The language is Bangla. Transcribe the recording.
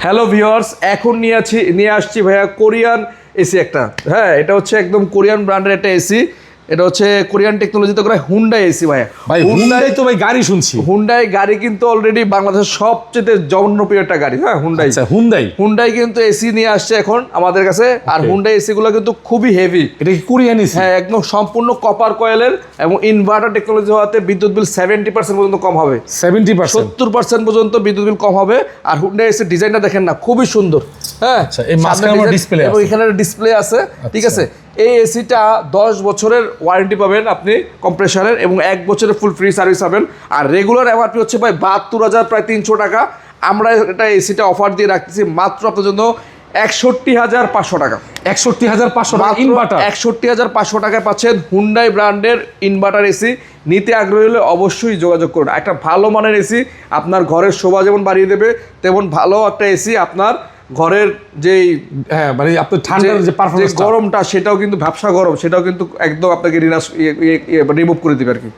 হ্যালো ভিউয়ার্স, এখন নিয়ে আসছি ভাইয়া কোরিয়ান এসি একটা। হ্যাঁ, এটা হচ্ছে একদম কোরিয়ান ব্র্যান্ডের একটা এসি। এটা হচ্ছে কোরিয়ান টেকনোলজিতে করা হুন্ডাই এসি ভাইয়া। ভাই হুন্ডাই তো ভাই গাড়ি শুনছি। হুন্ডাই গাড়ি কিন্তু অলরেডি বাংলাদেশের সবচেয়ে জনপ্রিয় একটা গাড়ি। হ্যাঁ, হুন্ডাই। আচ্ছা, হুন্ডাই কিন্তু এসি নিয়ে আসছে এখন আমাদের কাছে। আর হুন্ডাই এসি গুলো কিন্তু খুবই হেভি। এটা কি কোরিয়ান এসি? হ্যাঁ, একদম সম্পূর্ণ কপার কয়েলের এবং ইনভার্টার টেকনোলজি হওয়াতে বিদ্যুৎ বিল 70% পর্যন্ত কম হবে। 70% পর্যন্ত বিদ্যুৎ বিল কম হবে। আর হুন্ডাই এসির ডিজাইনটা দেখেন না, খুবই সুন্দর। হ্যাঁ, এই মাঝখানে ডিসপ্লে এবং এখানে ডিসপ্লে আছে। ঠিক আছে, এই এসিটা 10 বছরের ওয়ারেন্টি পাবেন আপনি কম্প্রেসারের, এবং 1 বছরের ফুল ফ্রি সার্ভিস পাবেন। আর রেগুলার এমআরপি হচ্ছে ভাই 72,000 প্রায় 300 টাকা। আমরা এটা এসিটা অফার দিয়ে রাখতেছি মাত্র আপনার জন্য 61,500 টাকা। 61,500 টাকা ইনভার্টার। 61,500 টাকায় পাচ্ছেন হুন্ডাই ব্র্যান্ডের ইনভার্টার এসি। নিতে আগ্রহী হলে অবশ্যই যোগাযোগ করুন। একটা ভালো মানের এসি আপনার ঘরের শোভা যেমন বাড়িয়ে দেবে, তেমন ভালো একটা এসি আপনার ঘরের যেই মানে আপনার ঠান্ডার যে পারফরম্যান্স গরমটা, সেটাও কিন্তু ভ্যাপসা গরম, সেটাও কিন্তু একদম আপনাকে রিমুভ করে দিবে আর কি।